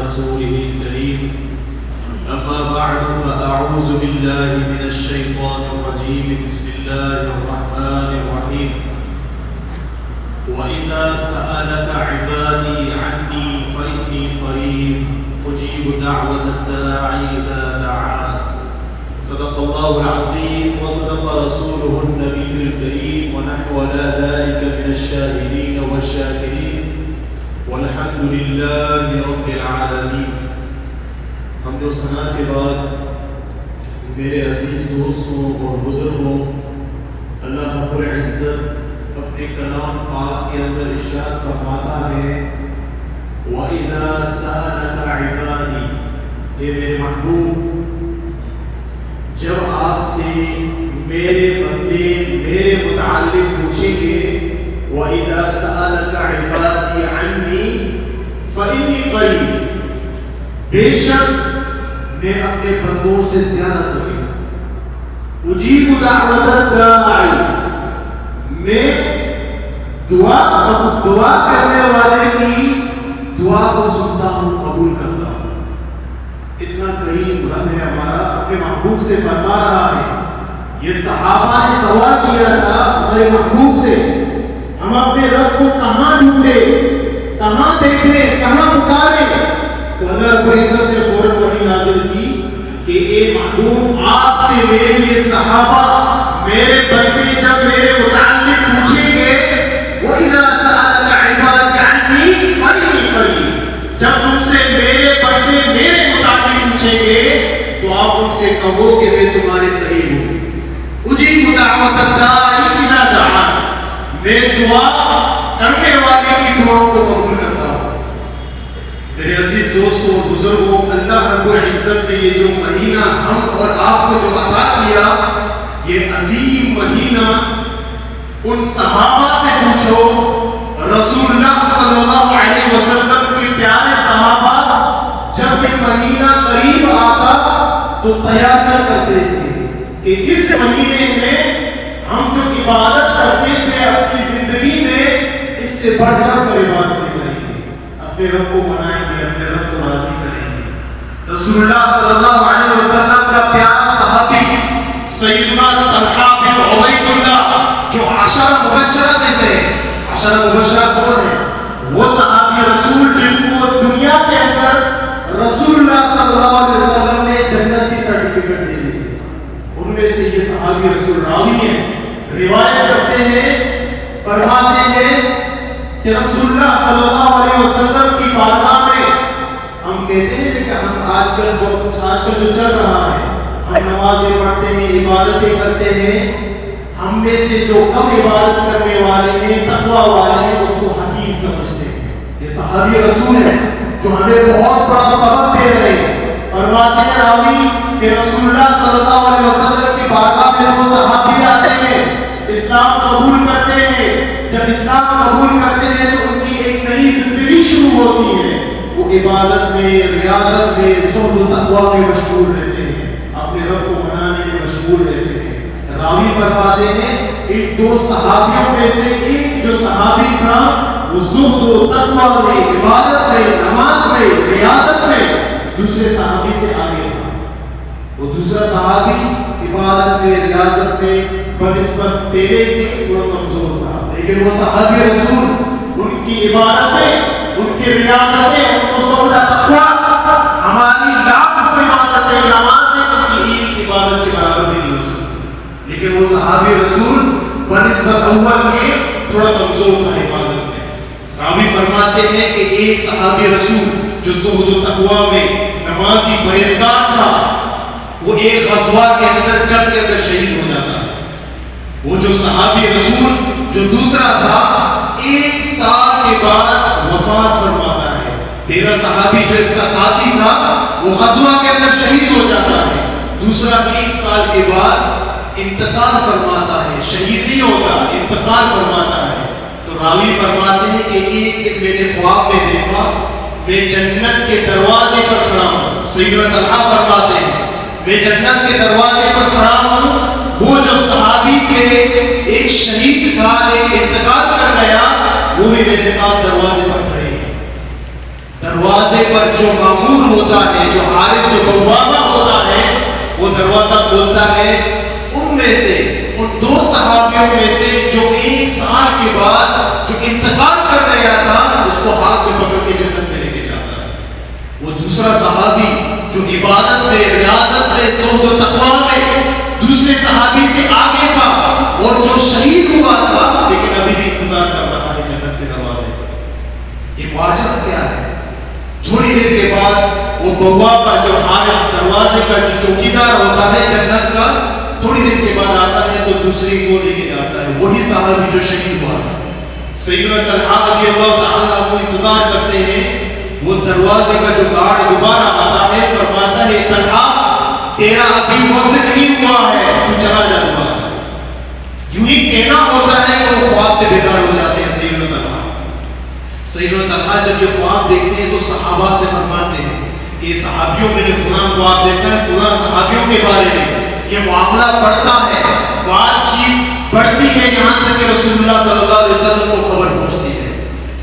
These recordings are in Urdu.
رسوله الكريم أما بعد فأعوذ بالله من الشيطان الرجيم بسم الله الرحمن الرحيم وإذا سألك عبادي عني فإني قريب أجيب دعوة الداعي إذا دعان صدق الله العظيم وصدق رسوله النبي الكريم ونحن على ذلك من الشاهدين والشاكرين والحمد لله رب العالمين. حمد و ثنا کے بعد میرے عزیز دوستوں اور بزرگوں، اللہ رب العزت اپنے کلام پاک کے اندر ارشاد فرماتا ہے وَإِذَا سَأَلَكَ عِبَادِي، اے میرے محبوب جب آپ سے میرے بندے میرے متعلق پوچھیں گے وَإِذَا سَأَلَكَ عِبَادِي عَنِّي فَإِنِّي قَرِيبٌ، بے شک میں اپنے بندوں سے زیادہ قریب ہوں. اجیب دعوت الداعی، میں دعا کرنے والے کی دعا کو سنتا ہوں، قبول کرتا ہوں. اتنا کریم رب ہے ہمارا، اپنے محبوب سے فرما رہا ہے. یہ صحابہ نے سوال کیا تھا ہمارے محبوب سے، ہم اپنے رب کو کہاں ڈھونڈے، کہاں دیکھیں، کہاں پکارے؟ تو اللہ رب العزت نے فوراً وحی نازل کی کہ اے محبوب آپ سے میرے لیے صحابہ میرے بندے جب میرے متعلق پوچھیں گے وَإِذَا سَأَلَكَ عِبَادِي عَنِّي فَإِنِّي قَرِيبٌ، جب ان سے میرے بندے میرے متعلق پوچھیں گے تو آپ ان سے کہو کہ میں تمہارے قریب ہوں. اجیب دعوت الداعی اذا دعان، میں دعا کرنے والے کی دعاؤں کو قبول کرتا ہوں. میرے عزیز دوستوں اور بزرگوں، اللہ رب العزت نے یہ جو مہینہ ہم اور آپ کو جو عطا کیا، یہ عظیم مہینہ، ان صحابہ سے پوچھو، رسول اللہ صلی اللہ علیہ وسلم کے پیارے صحابہ جب یہ مہینہ قریب آتا تو تیار کرتے تھے کہ اس مہینے میں ہم جو عبادت کرتے تھے اپنی زندگی میں، اس سے بڑھ چڑھ کر عبادت کریں گے، اپنے رب کو منائیں گے، اپنے رب کو راضی کریں گے. رسول اللہ صلی اللہ علیہ وسلم کا پیارا صحابی سیدنا طلحہ بن عبید اللہ جو عشرہ مبشرہ میں سے، عشرہ مبشرہ کون ہیں؟ وہ صحابی رسول جن کو دنیا کے اندر رسول اللہ صلی اللہ علیہ وسلم نے جنت کی سرٹیفکیٹ دے دی. ان میں سے یہ صحابی رسول راوی ہیں، روایت کرتے ہیں، فرماتے ہیں کہ رسول اللہ صلی اللہ علیہ وسلم کی بارگاہ میں ہم کہتے ہیں کہ ہم آج کل جو چل رہا ہے، ہم نمازیں پڑھتے ہیں، عبادتیں کرتے ہیں، ہم میں سے جو کم عبادت کرنے والے ہیں، تقویٰ والے ہیں، اس کو حقیق سمجھتے ہیں. یہ صحابی رسول ہیں جو ہمیں بہت بڑا سبق دے رہے ہیں. فرماتے ہیں راوی کہ رسول اللہ صلی اللہ علیہ وسلم کی بارگاہ میں وہ صحابی آتے ہیں، اسلام قبول کرتے ہیں. جب اسلام قبول کرتے ہیں تو ان کی ایک نئی زندگی شروع ہوتی ہے. وہ عبادت میں، ریاضت میں، زہد و تقویٰ میں مشغول رہتے ہیں، اپنے رب کو منانے میں مشغول رہتے ہیں. راوی فرماتے ہیں ان دو صحابیوں میں سے ایک جو صحابی تھا وہ زہد و تقویٰ میں، عبادت میں، نماز میں، ریاضت میں دوسرے صحابی سے آگے تھا. وہ دوسرا صحابی عبادت میں، ریاضت میں بنسبت پہلے کے تھوڑا کمزور تھا، لیکن وہ صحابی رسول ان کی عبادتیں، ان کی ریاضتیں، ان کو زہد و تقویٰ، ہماری لاکھ عبادتیں، نمازیں ان کی ایک عبادت کے برابر بھی نہیں ہو سکتی. لیکن وہ صحابی رسول بنسبت اول کے تھوڑا کمزور تھا عبادت میں. صحابی فرماتے ہیں کہ ایک صحابی رسول جو زہد و تقویٰ میں نمازی پرہیزگار تھا، وہ ایک غزوہ کے اندر جنگ کے اندر شہید ہو جاتا ہے. وہ جو صحابی رسول جو دوسرا تھا 1 سال کے بعد وفات فرماتا ہے. پہلا صحابی جو اس کا ساتھی تھا وہ غزوہ کے اندر شہید ہو جاتا ہے. دوسرا 1 سال کے بعد انتقال فرماتا ہے، شہید نہیں ہوتا، انتقال فرماتا ہے. تو راوی فرماتے ہیں کہ ایک دن میں نے خواب میں دیکھا میں جنت کے دروازے پر کھڑا ہوں. سیدنا طلحہ فرماتے ہیں میں جنت کے دروازے پر کھڑا ہوں. وہ جو صحابی تھے، ایک شہید تھا، ایک انتقال کر گیا، وہ بھی میرے ساتھ دروازے پر کھڑے ہیں. دروازے پر جو مامور ہوتا ہے، جو حارس، جو بوابہ ہوتا ہے، وہ دروازہ کھولتا ہے. ان میں سے، ان 2 صحابیوں میں سے جو 1 سال کے بعد جو انتقال کر گیا تھا، اس کو ہاتھ میں پکڑ کے جنت میں لے کے جاتا ہے. وہ دوسرا صحابی جو عبادت میں، ریاضت میں، زہد و تقویٰ میں دوسرے صحابی سے آگے تھا اور جو شہید ہوا تھا، لیکن ابھی بھی انتظار کر رہا ہے جنت کے دروازے پر. یہ معجزہ کیا ہے؟ تھوڑی دیر کے بعد وہ بوابہ جو حارس، دروازے کا جو چوکیدار ہوتا ہے جنت کا، تھوڑی دیر کے بعد آتا ہے تو دوسری کو لے کے جاتا ہے. وہی صحابی جو شہید ہوا تھا. سیدنا طلحہ رضی اللہ تعالیٰ عنہ انتظار کرتے ہیں. وہ دروازے کا جو گارڈ دوبارہ آتا ہے، فرماتا ہے طلحہ تیرا ابھی وقت نہیں ہوا ہے، تو چلا جا دوبارہ. یوں ہی کہنا ہوتا ہے کہ وہ خواب سے بیدار ہو جاتے ہیں سیدنا طلحہ. سیدنا طلحہ جب یہ خواب دیکھتے ہیں تو صحابہ سے فرماتے ہیں کہ صحابیوں میں نے فلاں خواب دیکھا ہے، فلاں صحابیوں کے بارے میں. یہ معاملہ بڑھتا ہے، بات چیت بڑھتی ہے، یہاں تک کہ رسول اللہ صلی اللہ علیہ وسلم کو خبر پہنچتی ہے.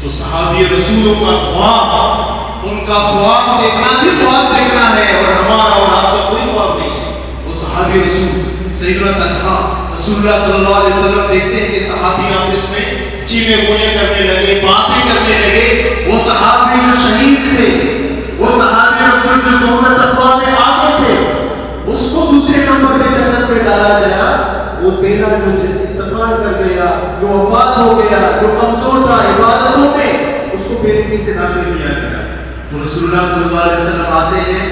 تو صحابی رسولوں کا خواب، ان کا خواب دیکھنا بھی خواب دیکھنا ہے، اور ہمارا اور آپ کا کوئی خواب نہیں ہے. وہ صحابی رسول سیدنا طلحہ رسول اللہ صلی اللہ علیہ وسلم دیکھتے ہیں کہ صحابی آپس میں چیمے گوئیں کرنے لگے، باتیں کرنے لگے. وہ صحابی جو شہید تھے، وہ صحابی رسول جو زہد و تقویٰ میں آگے تھے، اس کو دوسرے نمبر پہ جنت میں ڈالا گیا. وہ پہلا جو انتقال کر گیا، جو وفات ہو گیا، جو کمزور تھا عبادتوں میں، اس کو بے سے داخل کیا گیا. تو رسول اللہ صلی اللہ علیہ وسلم آتے ہیں،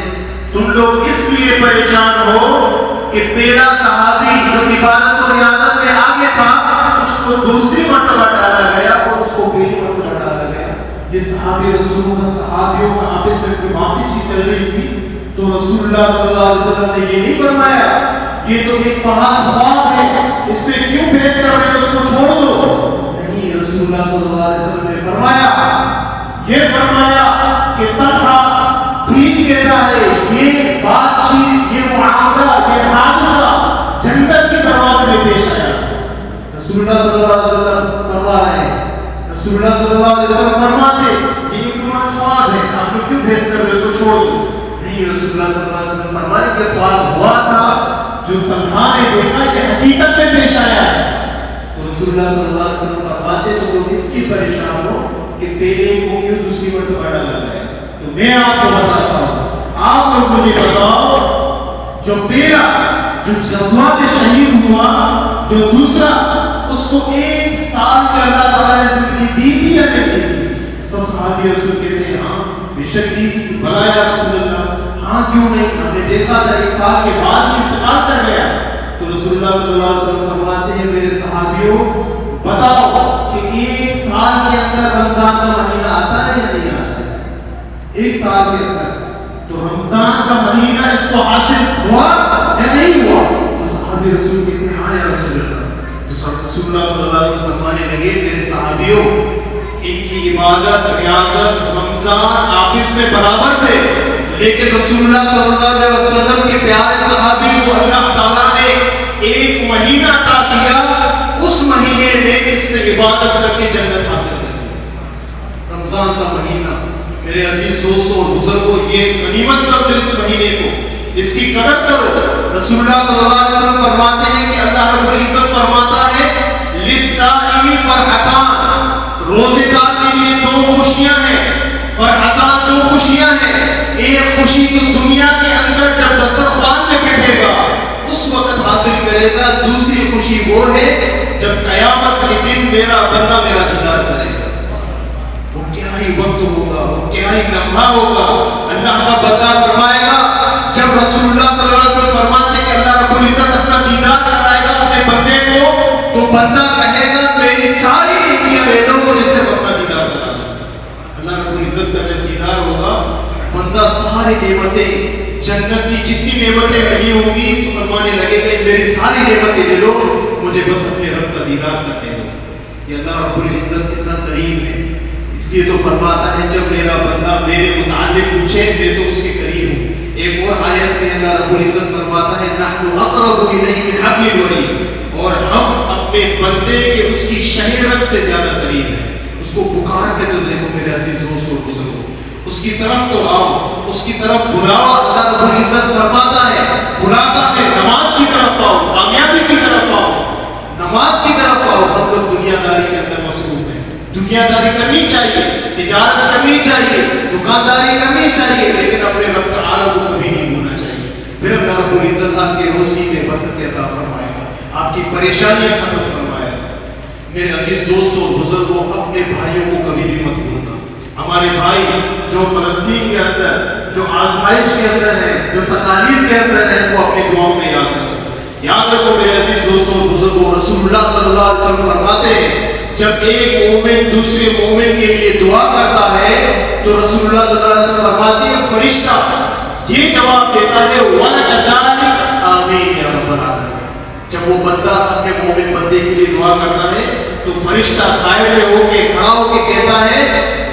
تم لوگ اس لیے پریشان ہو کہ پہلا صحابی جو عبادت و ریاضت میں آگے تھا، اس کو دوسری مرتبہ ڈالا گیا اور اس کو پہلی مرتبہ ڈالا گیا. یہ صحابی رسولوں کا، صحابیوں کا آپس میں کوئی باتیں چیت چل رہی تھی. تو رسول اللہ صلی اللہ علیہ وسلم نے یہ نہیں فرمایا یہ تو ایک محض خواب ہے، اس میں کیوں بحث کر رہے ہیں، اس کو چھوڑ دو. نہیں، رسول اللہ صلی اللہ علیہ وسلم نے فرمایا کہ طلحہ ٹھیک کہتا ہے، یہ بات چیت، یہ معاملہ، یہ حادثہ جنت کے دروازے میں پیش آیا. رسول اللہ صلی اللہ علیہ وسلم فرما رہے ہیں، رسول اللہ صلی اللہ علیہ وسلم فرماتے یہ ایک محض خواب ہے، آپ نے کیوں بحث کر رہے ہیں، اس کو چھوڑ دو. نہیں، رسول اللہ صلی اللہ علیہ وسلم فرمائے کہ خواب ہوا تھا، جو طلحہ نے دیکھا کہ حقیقت میں پیش آیا ہے. تو رسول اللہ صلی اللہ علیہ وسلم فرماتے تو لوگ اس کی پریشان ہو کہ پہلے کو کیوں دوسری مرتبہ ڈالا گیا. تو میں آپ کو بتاتا ہوں، آپ لوگ مجھے بتاؤ، جو پہلا جو غزوہ میں شہید ہوا، جو دوسرا، اس کو 1 سال کے اللہ تعالیٰ نے زندگی دی تھی یا نہیں دی تھی؟ سب صحابی رسول کہتے ہیں ہاں بے شک دی تھی. بھلا یا رسول اللہ، ہاں کیوں نہیں، ہم نے دیکھا تھا 1 سال کے بعد ہی انتقال کر گیا. تو رسول اللہ صلی اللہ علیہ وسلم فرماتے ہیں میرے صحابیوں بتاؤ کہ 1 سال کے اندر رمضان کا مہینہ آتا ہے یا نہیں آتا ہے؟ 1 سال کے اندر تو رمضان کا مہینہ اس کو حاصل ہوا یا نہیں ہوا؟ تو صحابی رسول کہتے ہیں ہاں یا رسول اللہ. تو رسول اللہ صلی اللہ علیہ وسلم فرمانے لگے میرے صحابیوں، ان کی عبادت، ریاضت، رمضان آپس میں برابر تھے، لیکن رسول اللہ صلی اللہ علیہ وسلم کے پیارے صحابی کو اللہ تعالیٰ نے 1 مہینہ عطا کیا، اس مہینے میں اس نے عبادت کر کے جنت حاصل کر دی. رمضان کا مہینہ میرے عزیز دوستوں اور بزرگوں، یہ غنیمت سمجھو اس مہینے کو، اس کی قدر کرو. رسول اللہ صلی اللہ علیہ وسلم فرماتے ہیں کہ اللہ رب العزت فرماتا ہے للصائم فرحتان، روزے دار کے لیے 2 خوشیاں ہیں. فرحتان 2 خوشیاں ہیں. ایک خوشی تو دنیا کے اندر جب دسترخوان میں بیٹھے گا اس وقت حاصل کرے گا، دوسری خوشی وہ ہے جب قیامت کے دن میرا بندہ میرا دیدار کرے گا. وہ کیا ہی وقت ہوگا، وہ کیا ہی لمحہ ہوگا. اللہ کا بندہ فرمائے گا، جب رسول اللہ صلی اللہ علیہ وسلم فرماتے کہ اللہ رب العزت اپنا دیدار کرائے گا اپنے بندے کو، تو بندہ کہے گا میری ساری نیکیاں لے لو جس سے اپنا دیدار کرا. اللہ رب العزت کا جب دیدار ہوگا، بندہ ساری نعمتیں، جنت کی جتنی نعمتیں نہیں ہوں گی تو فرمانے لگے گا میری ساری نعمتیں لے لو، مجھے بس اپنے رب کا دیدار کرنے دو. یہ اللہ رب العزت کتنا قریب ہے. اس لیے تو فرماتا ہے جب میرا بندہ میرے متعلق پوچھے میں تو اس کے قریب ہوں. ایک اور آیت میں اللہ رب العزت فرماتا ہے نحن اقرب الیہ من حبل الورید، اور ہم اپنے بندے کے اس کی شہرت سے زیادہ قریب ہیں. اس کو پکار کے تو دیکھو میرے عزیز دوستوں بزرگوں، اس کی طرف تو آؤ، اس کی طرف بلاؤ. اللہ رب العزت فرماتا ہے، بلاتا ہے نماز کی طرف آؤ، کامیابی کی طرف آؤ، نماز کی طرف آؤ. ہم لوگ دنیا داری کے اندر مصروف ہیں. دنیا داری کرنی چاہیے، تجارت کرنی چاہیے، دکانداری کرنی چاہیے، لیکن اپنے رب تعالیٰ کو کبھی نہیں بھولنا چاہیے. پھر اللہ رب العزت آپ کے روزی میں برکت عطا فرمائے گا، آپ کی پریشانیاں ختم فرمائے گا. میرے عزیز دوستوں، بزرگوں، اپنے بھائیوں کو کبھی بھی مت بھولنا. ہمارے بھائی جو فلسطین کے اندر، جو آزمائش کے اندر ہیں، جو تکالیف کے اندر ہیں، وہ اپنی دعاؤں میں یاد رکھو. یاد رکھو میرے عزیز دوستوں، بزرگوں، رسول اللہ صلی اللہ علیہ وسلم فرماتے ہیں جب ایک مومن دوسرے مومن کے لیے دعا کرتا ہے تو رسول اللہ صلی اللہ علیہ وسلم فرماتے ہیں فرشتہ یہ جواب دیتا ہے وَلَكَ ذَلِكَ آمین یا رب العالمین. جب وہ بندہ اپنے مومن بندے کے لیے دعا کرتا ہے تو فرشتہ سائڈ میں ہو کے کھڑا ہو کے کہتا ہے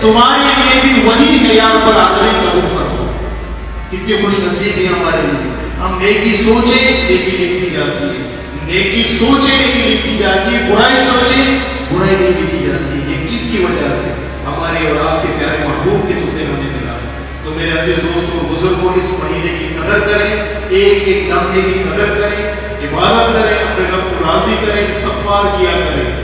تمہارے لیے بھی وہی ہے یا رب العالمین قبول فرماؤ. کتنی خوش نصیب ہے ہمارے لیے. ہم نیکی سوچیں نیکی لکھی جاتی ہے، نیکی سوچیں نیکی لکھی جاتی ہے، برائی سوچیں برائی نہیں لکھی جاتی ہے. یہ کس کی وجہ سے؟ ہمارے اور آپ کے پیارے محبوب کے تحفے ہمیں ملا ہے. تو میرے عزیز دوستوں اور بزرگوں، اس مہینے کی قدر کریں، ایک ایک لمحے کی قدر کریں، عبادت کریں، اپنے رب کو راضی کریں، استغفار کیا کریں.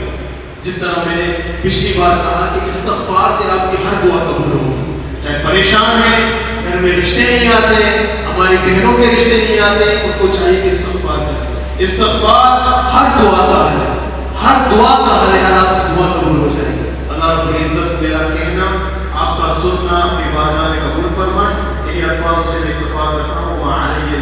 جس طرح میں نے پچھلی بار کہا کہ استغفار سے آپ کی ہر دعا قبول ہوگی. چاہے پریشان ہیں، گھر میں رشتے نہیں آتے، ہماری بہنوں کے رشتے نہیں آتے، ان کو چاہیے کہ استغفار کریں. استغفار ہر دعا کا حل ہے، ہر دعا کا حل ہے، آپ کی دعا قبول ہو جائے گی. اللہ رب العزت میرا کہنا آپ کا سننا اپنی بارگاہ میں قبول فرمائے. انہیں الفاظ سے اکتفا کرتا ہوں. وعلیہ